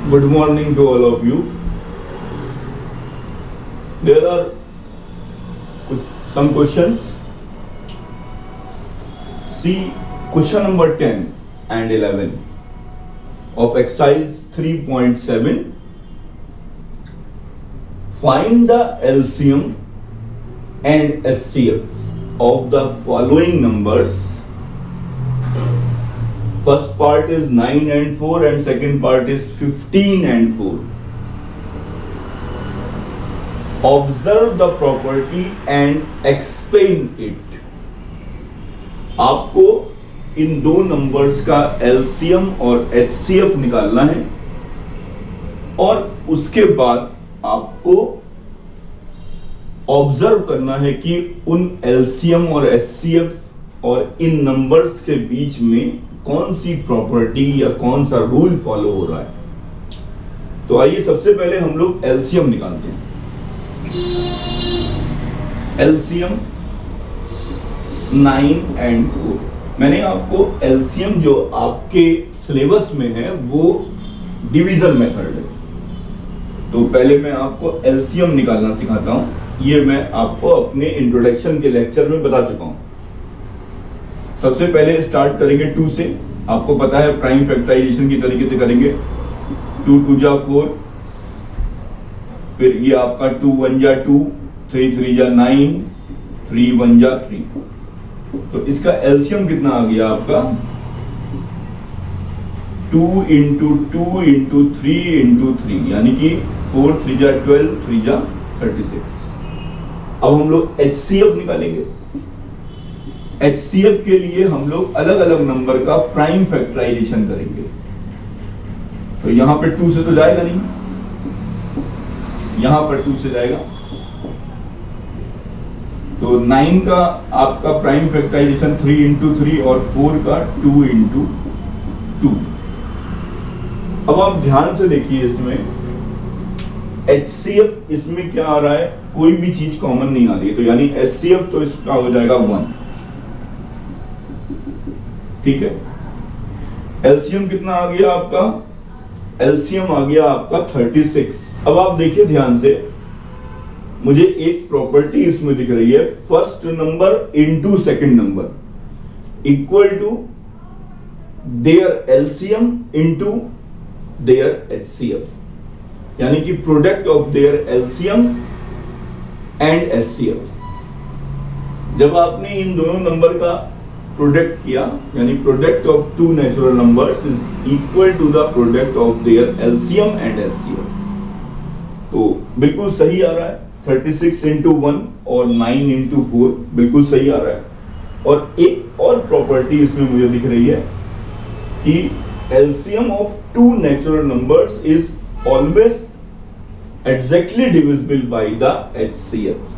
Good morning to all of you. There are some questions. See question number 10 and 11 of exercise 3.7. Find the LCM and HCF of the following numbers. First part is 9 and 4 and second part is 15 and 4. Observe the property and explain it. आपको इन दो numbers का LCM और HCF निकालना है और उसके बाद आपको ऑब्जर्व करना है कि उन LCM और HCF और इन नंबर्स के बीच में कौन सी प्रॉपर्टी या कौन सा रूल फॉलो हो रहा है। तो आइए सबसे पहले हम लोग LCM निकालते हैं। LCM 9 and 4। मैंने आपको LCM जो आपके सिलेबस में है वो डिवीजन मेथड है, तो पहले मैं आपको LCM निकालना सिखाता हूं। ये मैं आपको अपने इंट्रोडक्शन के लेक्चर में बता चुका हूं। सबसे पहले स्टार्ट करेंगे 2 से। आपको पता है प्राइम फैक्टराइजेशन की तरीके से करेंगे। 2 2 जा 4, फिर ये आपका 2 1 जा 2, 3 3 जा 9, 3 1 जा 3। तो इसका एलसीएम कितना आ गया आपका 2 into 2 into 3 into 3, यानी कि 4 3 जा 12, 3 जा 36। अब हम लोग HCF निकालेंगे। HCF के लिए हम लोग अलग अलग नंबर का प्राइम फैक्टराइजेशन करेंगे। तो यहां पे 2 से तो जाएगा नहीं, यहां पर 2 से जाएगा। तो 9 का आपका प्राइम फैक्टराइजेशन 3 into 3 और 4 का 2 into 2। अब आप ध्यान से देखिए, इसमें HCF इसमें क्या आ रहा है, कोई भी चीज कॉमन नहीं आ रही है, तो यानी HCF तो इसका हो जाएगा 1। ठीक है। LCM कितना आ गया आपका, LCM आ गया आपका 36। अब आप देखिए ध्यान से, मुझे एक प्रॉपर्टी इसमें दिख रही है, first number into second number equal to their LCM into their HCF, यानी कि product of their LCM and HCF। जब आपने इन दोनों नंबर का प्रोडक्ट किया, यानी product of two natural numbers is equal to the product of their LCM and HCF। तो बिल्कुल सही आ रहा है, 36 into 1 और 9 into 4 बिल्कुल सही आ रहा है। और एक और प्रॉपर्टी इसमें मुझे दिख रही है कि LCM of two natural numbers is always exactly divisible by the HCF।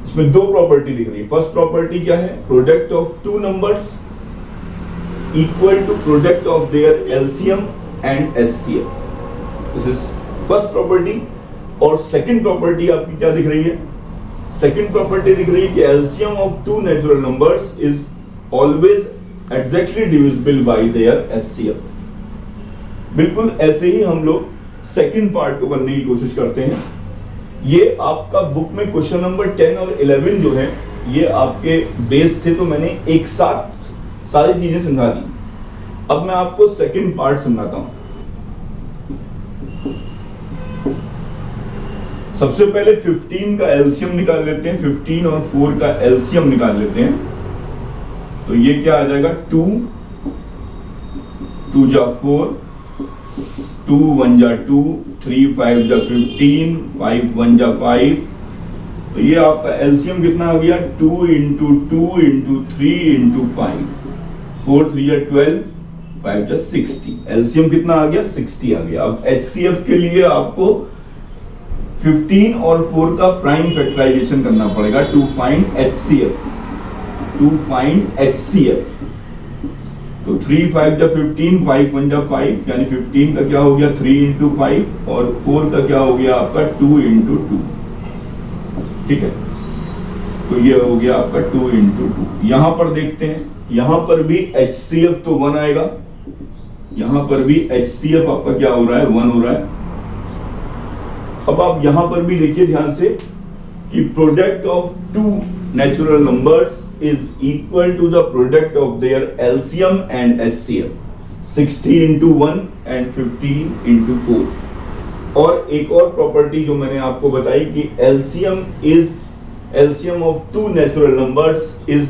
इसमें दो प्रॉपर्टी दिख रही है। फर्स्ट प्रॉपर्टी क्या है, product of two numbers equal to product of their LCM and HCF। This is first property. और second property आपकी क्या दिख रही है, सेकंड प्रॉपर्टी दिख रही है कि LCM of two natural numbers is always exactly divisible by their HCF। बिल्कुल ऐसे ही हम लोग सेकंड पार्ट को करने की कोशिश करते हैं। ये आपका बुक में क्वेश्चन नंबर 10 और 11 जो है ये आपके बेस थे, तो मैंने एक साथ सारी चीजें समझा दी। अब मैं आपको सेकंड पार्ट समझाता हूं। सबसे पहले 15 का LCM निकाल लेते हैं, 15 और 4 का LCM निकाल लेते हैं। तो ये क्या आ जाएगा, 2 2 जा 4, 2 1 जा 2, 3 5 जा 15, 5 1 जा 5। तो ये आपका LCM कितना आ गया, 2 into 2 into 3 into 5, 4 3 जा 12, 5 जा 60। LCM कितना आ गया, 60 आ गया। अब HCF के लिए आपको 15 और 4 का प्राइम फैक्टराइजेशन करना पड़ेगा to find HCF, to find HCF। तो 3 5 जा 15, 5 1 जा 5, यानी 15 का क्या हो गया 3 into 5 और 4 का क्या हो गया आपका 2 into 2। ठीक है, तो ये हो गया आपका 2 into 2। यहां पर देखते हैं, यहां पर भी HCF तो 1 आएगा, यहां पर भी HCF आपका क्या हो रहा है, 1 हो रहा है। अब आप यहां पर भी देखिए ध्यान से कि product of two natural numbers is equal to the product of their LCM and HCF, 60 into 1 and 50 into 4। और एक और प्रॉपर्टी जो मैंने आपको बताई कि LCM of two natural numbers is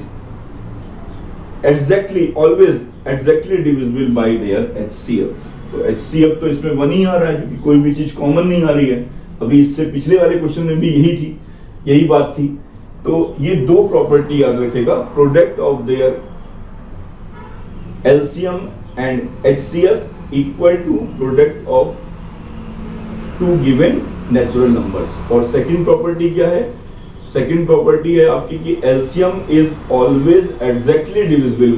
always exactly divisible by their HCF। तो HCF तो इसमें 1 ही आ रहा है क्योंकि कोई भी चीज कॉमन नहीं आ रही है। अभी इससे पिछले वाले क्वेश्चन में भी यही बात थी। तो ये दो प्रॉपर्टी याद रखेगा, product of their LCM and HCF equal to product of two given natural numbers. और सेकंड प्रॉपर्टी क्या है, सेकंड प्रॉपर्टी है आपकी कि LCM is always exactly divisible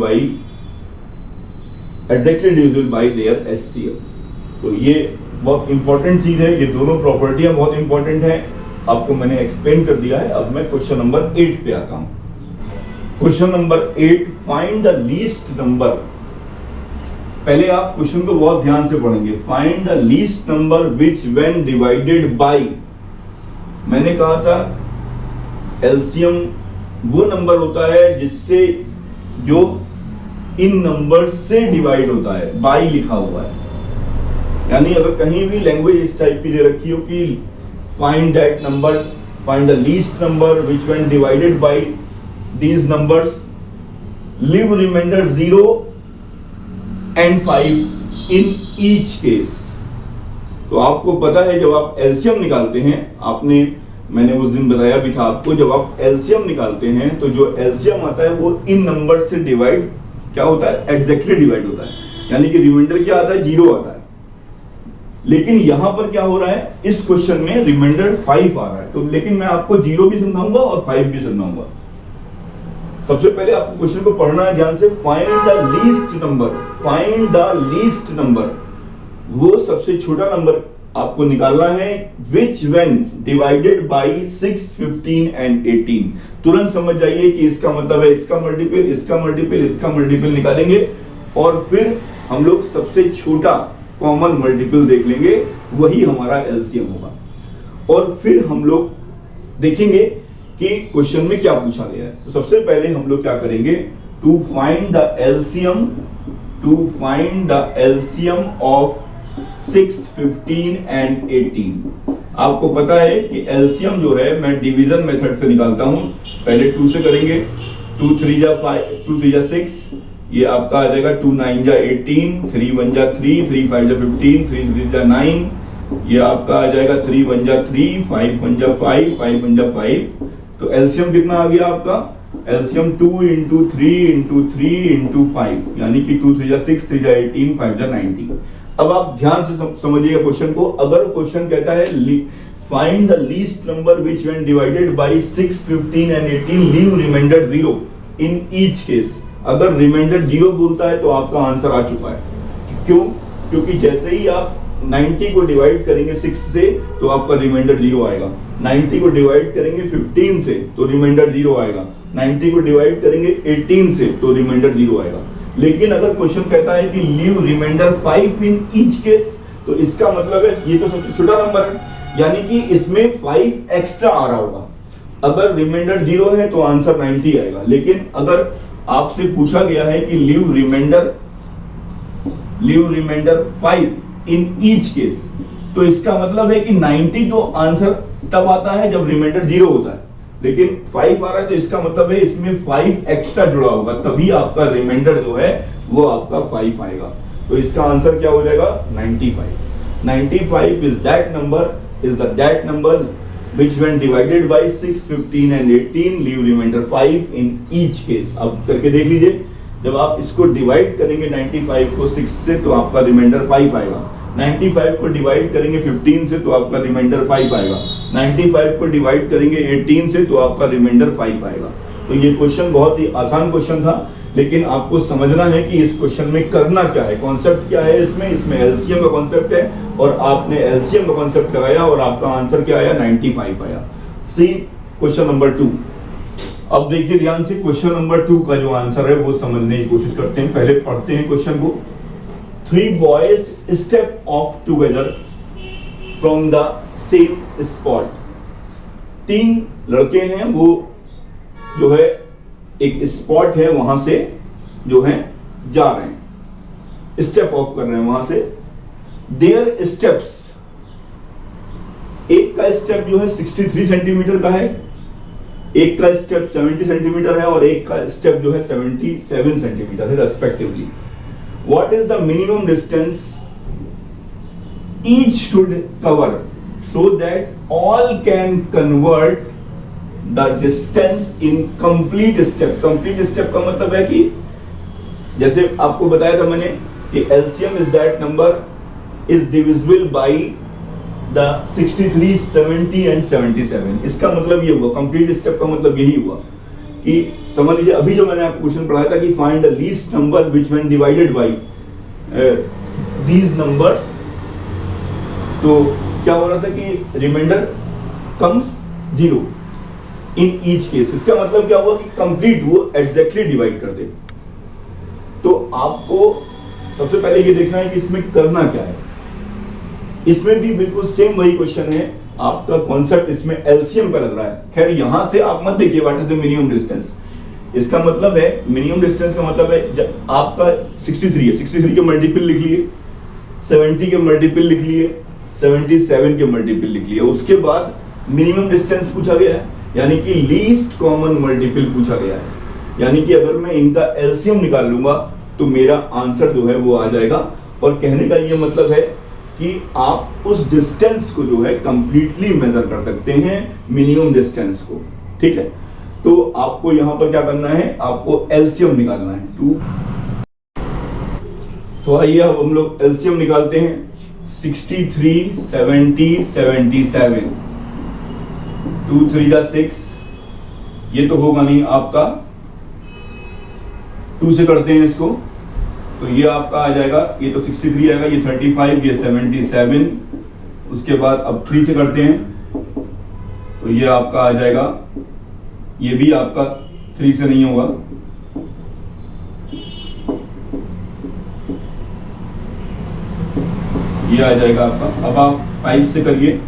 by their HCF। तो ये बहुत इंपॉर्टेंट चीज है, ये दोनों प्रॉपर्टियां बहुत इंपॉर्टेंट है, आपको मैंने एक्सप्लेन कर दिया है। अब मैं क्वेश्चन नंबर 8 पे आता हूं। Question number 8, find the least number. पहले आप क्वेश्चन को बहुत ध्यान से पढ़ेंगे। Find the least number which when divided bye, मैंने कहा था LCM वो नंबर होता है जिससे जो इन नंबर से डिवाइड होता है, बाई लिखा हुआ है। यानी अगर कहीं भी लैंग्वेज इस टाइप की दे रखी हो कि find that number, find the least number which when divided by these numbers leave remainder 0 and 5 in each case. तो आपको पता है जब आप LCM निकालते हैं, मैंने उस दिन बताया भी था आपको, जब आप LCM निकालते हैं तो जो LCM आता है वो इन नंबर से डिवाइड क्या होता है, एग्जैक्टली डिवाइड होता है। यानी कि रिमाइंडर क्या आता है, 0 आता है। लेकिन यहां पर क्या हो रहा है, इस क्वेश्चन में रिमाइंडर 5 आ रहा है। तो लेकिन मैं आपको 0 भी समझाऊंगा और 5 भी समझाऊंगा। सबसे पहले आपको क्वेश्चन को पढ़ना है ध्यान से। Find the least number, find the least number, वो सबसे छोटा नंबर आपको निकालना है विच व्हेन डिवाइडेड बाय 6, 15 एंड 18। तुरंत समझ जाइए कि इसका मतलब है इसका मल्टीपल, इसका मल्टीपल, इसका मल्टीपल निकालेंगे और फिर हम लोग सबसे छोटा कॉमन मल्टीपल देख लेंगे, वही हमारा LCM होगा। और फिर हम लोग देखेंगे कि क्वेश्चन में क्या पूछा गया है। तो सबसे पहले हम लोग क्या करेंगे, to find the LCM of 6, 15 and 18। आपको पता है कि LCM जो है मैं डिवीजन मेथड से निकालता हूं। पहले 2 से करेंगे, 2 3 जा 5, 2 3 जा 6, ये आपका आ जाएगा 2 9 जा 18, 3 1 जा 3, 3 5 जा 15, 3 3 जा 9, ये आपका आ जाएगा 3 1 जा 3, 5 1 जा 5, 5 1 जा 5। तो LCM कितना आ गया आपका, LCM 2 into 3 into 3 into 5, यानी कि 2 3 जा 6, 3 जा 18, 5 जा 19। अब आप ध्यान से समझिएगा क्वेश्चन को। अगर क्वेश्चन कहता है find the least number which when divided bye 6, 15 and 18 leave remainder 0 in each case, अगर रिमाइंडर 0 बोलता है तो आपका आंसर आ चुका है। क्यों? क्योंकि जैसे ही आप 90 को डिवाइड करेंगे 6 से तो आपका रिमाइंडर 0 आएगा, 90 को डिवाइड करेंगे 15 से तो रिमाइंडर 0 आएगा, 90 को डिवाइड करेंगे 18 से तो रिमाइंडर 0 आएगा। लेकिन अगर क्वेश्चन कहता है कि लीव रिमाइंडर 5 इन ईच केस, तो इसका मतलब है ये तो सबसे छोटा नंबर है, यानी कि इसमें 5 एक्स्ट्रा आ रहा होगा। अगर रिमाइंडर 0 है तो आंसर 90 आएगा। लेकिन अगर आपसे पूछा गया है कि लीव रिमाइंडर 5 इन ईच केस, तो इसका मतलब है कि 90 तो आंसर तब आता है जब रिमाइंडर 0 होता है, लेकिन 5 आ रहा है तो इसका मतलब है इसमें 5 एक्स्ट्रा जुड़ा होगा, तभी आपका रिमाइंडर जो है वो आपका 5 आएगा। तो इसका आंसर क्या हो जाएगा, 95। 95 is that number which when divided by 6, 15 and 18 leave remainder 5 in each case। अब करके देख लीजिए, जब आप इसको डिवाइड करेंगे 95 को 6 से तो आपका रिमाइंडर 5 आएगा, 95 को डिवाइड करेंगे 15 से तो आपका रिमाइंडर 5 आएगा, 95 को डिवाइड करेंगे 18 से तो आपका रिमाइंडर 5 आएगा। तो ये क्वेश्चन बहुत ही आसान क्वेश्चन था, लेकिन आपको समझना है कि इस क्वेश्चन में करना क्या है, कॉन्सेप्ट क्या है इसमें LCM का कॉन्सेप्ट है और आपने LCM का कॉन्सेप्ट लगाया और आपका आंसर क्या आया, 95 आया। सी क्वेश्चन नंबर 2। अब देखिए ध्यान से, क्वेश्चन नंबर 2 का जो आंसर है वो समझने की कोशिश करते हैं। पहले पढ़ते हैं क्वेश्चन को। 3 boys step off together from the same spot. 3 लड़के हैं, वो जो है एक स्पॉट है वहां से जो है जा रहे हैं, स्टेप ऑफ कर रहे हैं वहां से. देयर स्टेप्स, एक का स्टेप जो है 63 सेंटीमीटर का है, एक का स्टेप 70 सेंटीमीटर है और एक का स्टेप जो है 77 सेंटीमीटर है respectively. What is the minimum distance each should cover so that all can convert the distance in complete step. Complete step का मतलब है कि जैसे आपको बताया था मैंने कि LCM is that number is divisible by the 63, 70 and 77. इसका मतलब ये हुआ, कंप्लीट स्टेप का मतलब यही हुआ कि समझ लीजिए अभी जो मैंने आपको क्वेश्चन पढ़ाया था कि find the least number which when divided by these numbers, तो क्या हो रहा था कि reminder comes 0 in each case. इसका मतलब क्या हुआ कि कंप्लीट वो एग्जैक्टली डिवाइड कर दे. तो आपको सबसे पहले ये देखना है कि इसमें करना क्या है. इसमें भी बिल्कुल सेम वही क्वेश्चन है, आपका कॉन्सेप्ट इसमें एलसीएम का लग रहा है. खैर यहां से आप मत देखिए what is the minimum distance. इसका मतलब है मिनिमम डिस्टेंस का मतलब है जब आपका 63 है, 63 के मल्टीपल लिख लिए, 70 के मल्टीपल लिख लिए, 77 के मल्टीपल लिख लिए, उसके बाद मिनिमम डिस्टेंस पूछा गया है, यानी कि लीस्ट कॉमन मल्टीपल पूछा गया है. यानी कि अगर मैं इनका एलसीएम निकाल लूंगा तो मेरा आंसर जो है वो आ जाएगा. और कहने का ये मतलब है कि आप उस डिस्टेंस को जो है कंप्लीटली मेजर कर सकते हैं, मिनिमम डिस्टेंस को. ठीक है, तो आपको यहां पर क्या करना है, आपको एलसीएम निकालना है 2. तो आइए अब हम लोग एलसीएम निकालते हैं. 63, 70, 77, 2 3 6, ये तो होगा नहीं आपका, 2 से करते हैं इसको, तो ये आपका आ जाएगा, ये तो 63 आएगा, ये 35, ये 77, उसके बाद अब 3 से करते हैं तो ये आपका आ जाएगा, ये भी आपका 3 से नहीं होगा, ये आ जाएगा आपका. अब आप 5 से करिए,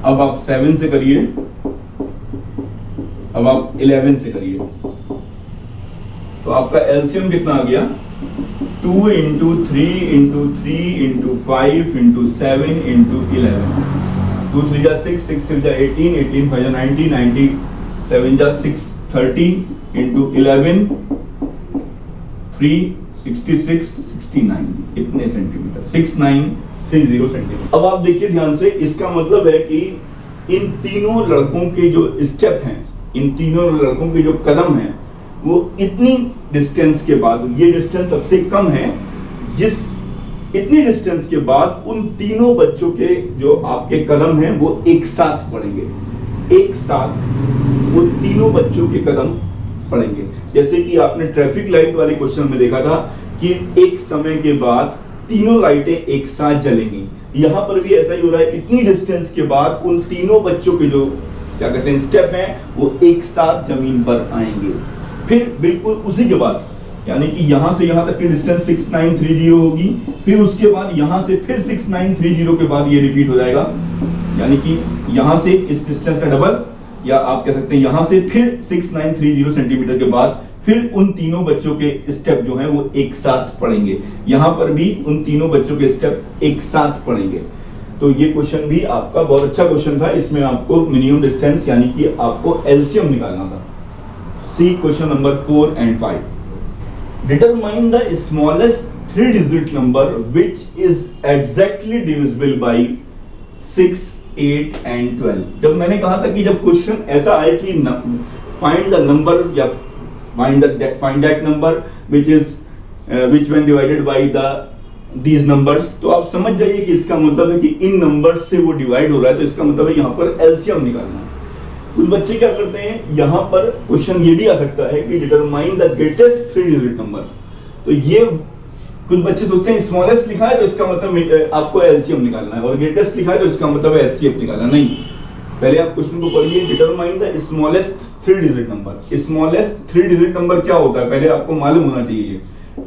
अब आप 7 से करिए, अब आप 11 से करिए. तो आपका एलसीएम कितना आ गया, 2 into 3 into 3 into 5 into 7 into 11. 2 3 जा 6, 6 3 जा 18, 18 5 जा 90, 90 7 जा 6 30 इंटू 11 3 66 69, इतने सेंटीमीटर, 6930 सेंटीमीटर. अब आप देखिए ध्यान से, इसका मतलब है कि इन तीनों लड़कों के जो स्टेप हैं, इन तीनों लड़कों के जो कदम हैं, वो इतनी डिस्टेंस के बाद, ये डिस्टेंस सबसे कम है, जिस इतनी डिस्टेंस के बाद उन तीनों बच्चों के जो आपके कदम हैं वो एक साथ पड़ेंगे. एक साथ वो तीनों बच्चों के कदम पड़ेंगे. जैसे कि आपने ट्रैफिक लाइट वाले क्वेश्चन में देखा था कि एक समय के बाद तीनों लाइटें एक साथ जलेंगी. यहां पर भी ऐसा ही हो रहा है, इतनी डिस्टेंस के बाद उन तीनों बच्चों के जो क्या कहते हैं स्टेप हैं वो एक साथ जमीन पर आएंगे. फिर बिल्कुल उसी के बाद, यानी कि यहां से यहां तक की डिस्टेंस 6930 होगी, फिर उसके बाद यहां से फिर 6930 के बाद ये रिपीट हो जाएगा, यानी कि यहां से इस डिस्टेंस का डबल, या आप कह सकते हैं यहां से फिर 6930 सेंटीमीटर के बाद फिर उन तीनों बच्चों के स्टेप जो हैं वो एक साथ पड़ेंगे. यहां पर भी उन तीनों बच्चों के स्टेप एक साथ पड़ेंगे. तो ये क्वेश्चन भी आपका बहुत अच्छा क्वेश्चन था. इसमें आपको मिनिमम डिस्टेंस यानी कि आपको एलसीएम निकालना था. See question number 4 and 5. Determine the smallest 3 digit number which is exactly divisible by 6, 8 and 12. जब मैंने कहा था कि जब क्वेश्चन ऐसा आए कि फाइंड द नंबर या find that number which when divided by these numbers, तो आप समझ जाइए कि इसका मतलब है कि इन नंबर्स से वो डिवाइड हो रहा है, तो इसका मतलब है यहाँ पर एलसीएम निकालना है. कुछ बच्चे क्या करते हैं, यहाँ पर क्वेश्चन ये भी आ सकता है कि determine the greatest 3 digit number. तो ये कुछ बच्चे सोचते हैं स्मॉलेस्ट लिखा है तो इसका मतलब आपको एलसीएम निकालना है, और ग्रेटेस्ट लिखा है तो इसका मतलब एचसीएफ निकालना. नहीं, पहले आप क्वेश्चन को पढ़िए, determine the smallest 3 digit number. Smallest 3 digit number क्या होता है, पहले आपको मालूम होना चाहिए।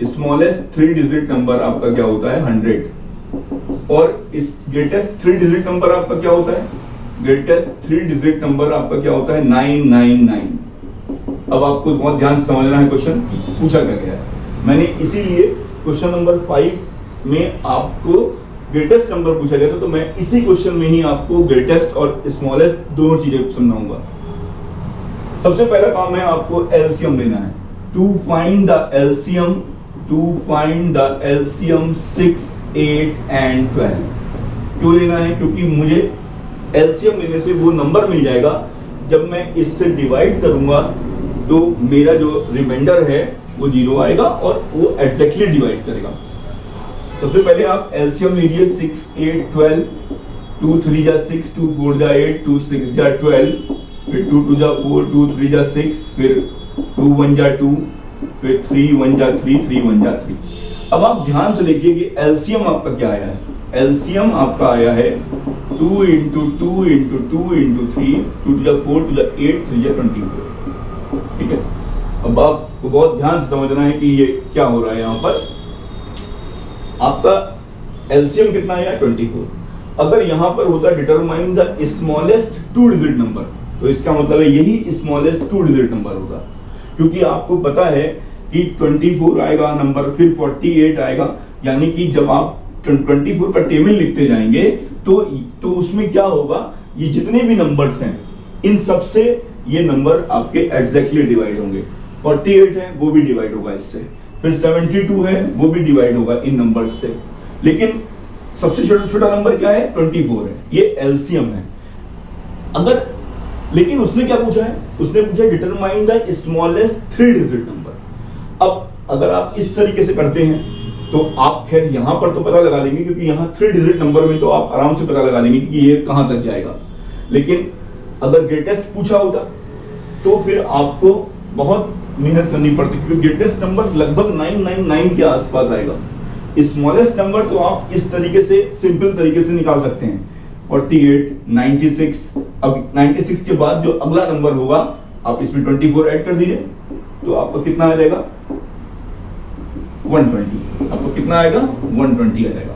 स्मॉलेस्ट 3 डिजिट नंबर आपका क्या होता है, 100। और इस ग्रेटेस्ट 3 डिजिट नंबर आपका क्या होता है, ग्रेटेस्ट 3 डिजिट नंबर आपका क्या होता है, 999। अब आपको बहुत ध्यान से समझना है, क्वेश्चन पूछा क्या गया है। मैंने इसीलिए क्वेश्चन नंबर 5 में आपको ग्रेटेस्ट नंबर पूछा गया था, तो मैं इसी क्वेश्चन में ही आपको ग्रेटेस्ट और स्मॉलेस्ट दोनों चीजें समझाऊंगा। सबसे पहला काम है आपको एलसीएम लेना है। To find the LCM, to find the LCM 6, 8 and 12। क्यों लेना है, क्योंकि मुझे एलसीएम लेने से वो नंबर मिल जाएगा, जब मैं इससे डिवाइड करूंगा तो मेरा जो रिमाइंडर है वो 0 आएगा और वो एग्जैक्टली डिवाइड करेगा। सबसे पहले आप एलसीएम लीजिए, 6, 8, 12। 2 3 जा 6, 2 4 जा 8, 2 6 जा 12, फिर 2 2 जा 4, 2 3 जा 6, फिर 2 1 जा 2, फिर 3 1 जा 3, 3 1 जा 3। अब आप ध्यान से देखिए कि एलसीएम आपका क्या आया है। एलसीएम आपका आया है 2 इंटू 2 इंटू 2 इंटू 3, 2 2 जा 4, 2 जा 8, 3 जा 24। ठीक है, अब आपको बहुत ध्यान से समझना है कि ये क्या हो रहा है। यहाँ पर आपका एलसीएम कितना आया, 24। अगर यहाँ पर होता determine the smallest 2 digit number, तो इसका मतलब है यही स्मॉलेस्ट 2 डिजिट नंबर होगा, क्योंकि आपको पता है कि 24 आएगा नंबर, फिर 48 आएगा। यानी कि जब आप 24 का टेबल लिखते जाएंगे तो उसमें क्या होगा, ये जितने भी नंबर्स हैं इन सबसे ये नंबर आपके एग्जैक्टली डिवाइड होंगे। 48 है वो भी डिवाइड होगा इससे, फिर 72 है वो भी डिवाइड होगा इन नंबर्स से। लेकिन सबसे छोटा नंबर क्या है, 24 है, ये एलसीएम है। अगर लेकिन उसने क्या पूछा है, उसने पूछा determine the smallest 3 digit number. अब अगर आप इस तरीके से करते हैं तो आप खैर यहां पर तो पता लगा लेंगे, क्योंकि यहां 3 डिजिट नंबर में तो आप आराम से पता लगा लेंगे कि ये कहां तक जाएगा। लेकिन अगर ग्रेटेस्ट पूछा होता तो फिर आपको बहुत मेहनत करनी पड़ती, क्योंकि ग्रेटेस्ट नंबर लगभग 999 के आसपास आएगा। स्मॉलेस्ट नंबर तो आप इस तरीके से सिंपल तरीके से निकाल सकते हैं, 48, 96। अब 96 के बाद जो अगला नंबर होगा आप इसमें 24 ऐड कर दीजिए, तो आपको कितना आ जाएगा, 120। आपको कितना आएगा, 120 आ जाएगा।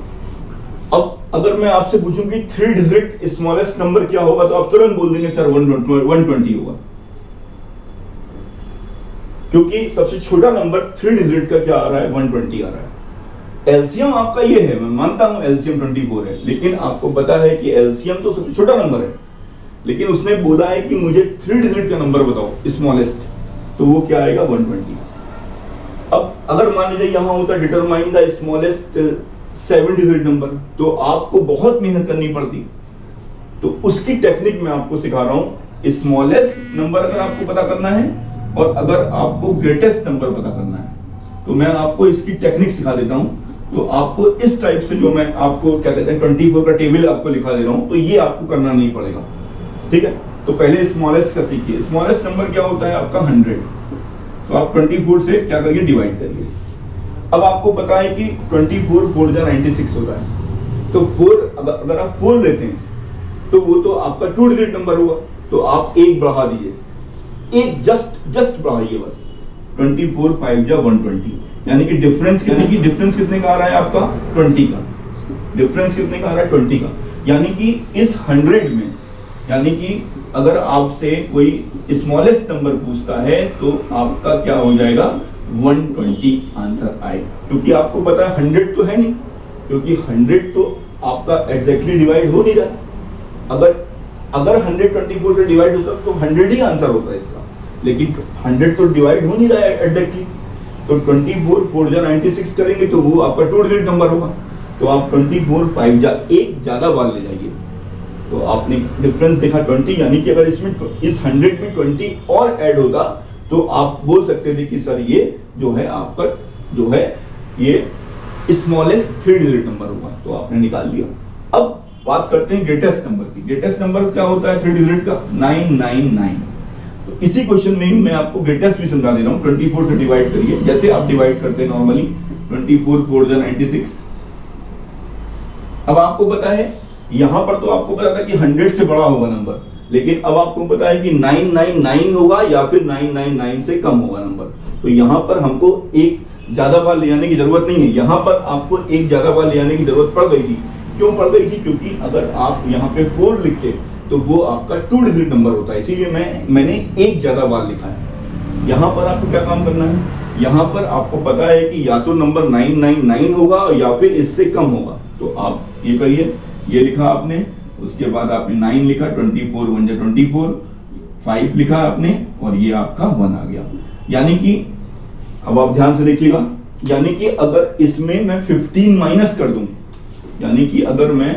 अब अगर मैं आपसे पूछूं कि 3 डिजिट स्मॉलेस्ट नंबर क्या होगा, तो आप तुरंत बोल देंगे सर 120 होगा, क्योंकि सबसे छोटा नंबर 3 डिजिट का क्या आ रहा है, 120 आ रहा है। एलसीएम आपका ये है, मैं मानता हूं एलसीएम 24 है, लेकिन आपको पता है कि एलसीएम तो सबसे छोटा नंबर है, लेकिन उसने बोला है कि मुझे 3 डिजिट का नंबर बताओ स्मॉलेस्ट, तो वो क्या आएगा, 120। अब अगर मान लीजिए यहां होता determine the smallest 7 digit number, तो आपको बहुत मेहनत करनी पड़ती, तो उसकी टेक्निक मैं आपको सिखा रहा हूं। स्मॉलेस्ट नंबर अगर आपको पता करना है और अगर आपको ग्रेटेस्ट नंबर पता करना है, तो मैं आपको इसकी टेक्निक सिखा देता हूं। तो आपको इस टाइप से, जो मैं आपको क्या कहते हैं 24 का टेबल आपको लिखा दे रहा हूं, तो ये आपको करना नहीं पड़ेगा। ठीक है, तो पहले स्मॉलेस्ट का सीखिए। स्मॉलेस्ट नंबर क्या होता है आपका, 100। तो आप 24 से क्या करिए, डिवाइड करिए। अब आपको पता है कि 24 4 जा 96 होता है, तो 4 अगर आप 4 लेते हैं तो वो तो आपका 2 डिजिट नंबर होगा, तो आप एक बढ़ा दीजिए, एक जस्ट बढ़ाइए बस। 24 5 जा 120, यानी कि डिफरेंस कितने का आ रहा है आपका, 20 का। डिफरेंस कितने का आ रहा है, 20 का। यानी कि इस 100 में, यानी कि अगर आपसे कोई स्मॉलेस्ट नंबर पूछता है तो आपका क्या हो जाएगा, 120 आंसर आएगा, क्योंकि आपको पता है 100 तो है नहीं, क्योंकि 100 तो आपका एग्जैक्टली डिवाइड हो नहीं रहा। अगर 100 24 से डिवाइड होता तो 100 ही आंसर होता है इसका, लेकिन 100 तो डिवाइड हो नहीं रहा है एग्जैक्टली। तो 24 4 जा 96 करेंगे तो वो आपका 2 डिजिट नंबर होगा, तो आप 24 5 जा एक ज्यादा बार ले जाइए, तो आपने डिफरेंस देखा 20। यानी कि अगर इसमें इस 100 में 20 और ऐड होता तो आप बोल सकते थे कि सर ये जो है आपका जो है ये स्मॉलेस्ट 3 डिजिट नंबर होगा, तो आपने निकाल लिया। अब बात करते हैं ग्रेटेस्ट नंबर की। ग्रेटेस्ट नंबर क्या होता है 3 डिजिट का, 999। तो इसी क्वेश्चन में ही मैं आपको ग्रेटेस्ट भी समझा दे रहा हूं। 24 से डिवाइड करिए, जैसे आप डिवाइड करते हैं नॉर्मली, 24 4 जा 96। अब आपको पता है यहां पर तो आपको पता था कि 100 से बड़ा होगा नंबर, लेकिन अब आपको पता है कि 999 होगा या फिर 999 से कम होगा नंबर। तो यहाँ पर हमको एक ज्यादा बार ले आने की जरूरत नहीं है, यहाँ पर आपको एक ज्यादा बार ले आने की जरूरत पड़ गई थी। क्यों पड़ गई थी? क्योंकि अगर आप यहाँ पे 4 लिखते तो वो आपका 2 डिजिट नंबर होता है, इसीलिए मैंने एक ज्यादा बार लिखा है। यहाँ पर आपको क्या काम करना है, यहाँ पर आपको पता है कि या तो नंबर 999 होगा या फिर इससे कम होगा। तो आप ये करिए, ये लिखा आपने, उसके बाद आपने 9 लिखा, 24 1 जा 24, 5 लिखा आपने और ये आपका 1 आ गया। यानी कि अब आप ध्यान से देखिएगा, यानी कि अगर इसमें मैं 15 माइनस कर दूं, यानी कि अगर मैं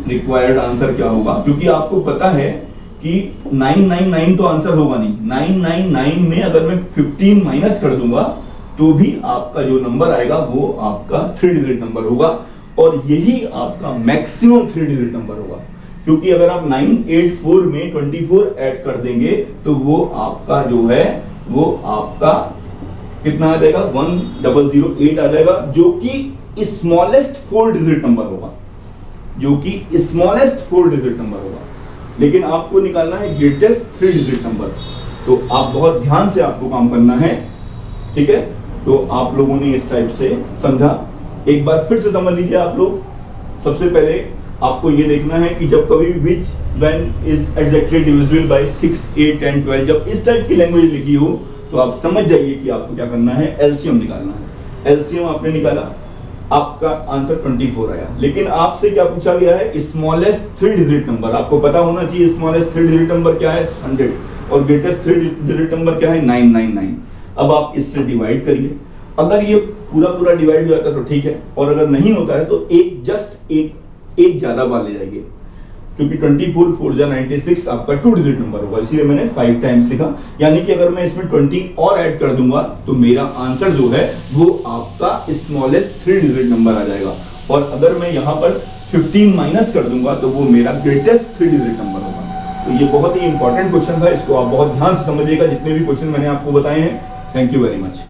रिक्वायर्ड आंसर क्या होगा, क्योंकि आपको पता है कि 999 तो आंसर होगा नहीं, 999 में अगर मैं 15 माइनस कर दूंगा तो भी आपका जो नंबर आएगा वो आपका 3 डिजिट नंबर होगा और यही आपका मैक्सिमम 3 डिजिट नंबर होगा। क्योंकि अगर आप 984 में 24 ऐड कर देंगे तो वो आपका जो है वो आपका कितना आ जाएगा, 1008 आ जाएगा, जो कि स्मॉलेस्ट 4 डिजिट नंबर होगा, जो कि स्मॉलेस्ट 4 डिजिट नंबर होगा। लेकिन आपको निकालना है ग्रेटेस्ट 3 डिजिट नंबर, तो आप बहुत ध्यान से आपको काम करना है, ठीक है। तो आप लोगों ने इस टाइप से समझा, एक बार फिर से समझ लीजिए आप लोग। सबसे पहले आपको ये देखना है कि जब कभी विच when is exactly divisible by 6 8 10 12, जब इस टाइप की लैंग्वेज लिखी हो तो आप समझ जाइए कि आपको क्या करना है, एलसीएम निकालना है। एलसीएम आपने निकाला, आपका आंसर 24 आया। लेकिन आपसे क्या पूछा गया है, स्मॉलेस्ट 3 डिजिट नंबर। आपको पता होना चाहिए स्मॉलेस्ट 3 डिजिट नंबर क्या है, 100, और ग्रेटेस्ट 3 डिजिट नंबर क्या है, 999। अब आप इससे डिवाइड करिए, अगर ये पूरा डिवाइड हो जाता है तो ठीक है, और अगर नहीं होता है तो एक ज्यादा बार ले जाइए, क्योंकि 24 4 जा 96 आपका 2 डिजिट नंबर होगा, इसीलिए मैंने 5 टाइम्स लिखा। यानी कि अगर मैं इसमें 20 और ऐड कर दूंगा तो मेरा आंसर जो है वो आपका स्मॉलेस्ट 3 डिजिट नंबर आ जाएगा, और अगर मैं यहाँ पर 15 माइनस कर दूंगा तो वो मेरा ग्रेटेस्ट 3 डिजिट नंबर होगा। तो ये बहुत ही इंपॉर्टेंट क्वेश्चन था, इसको आप बहुत ध्यान से समझिएगा, जितने भी क्वेश्चन मैंने आपको बताए हैं। Thank you very much.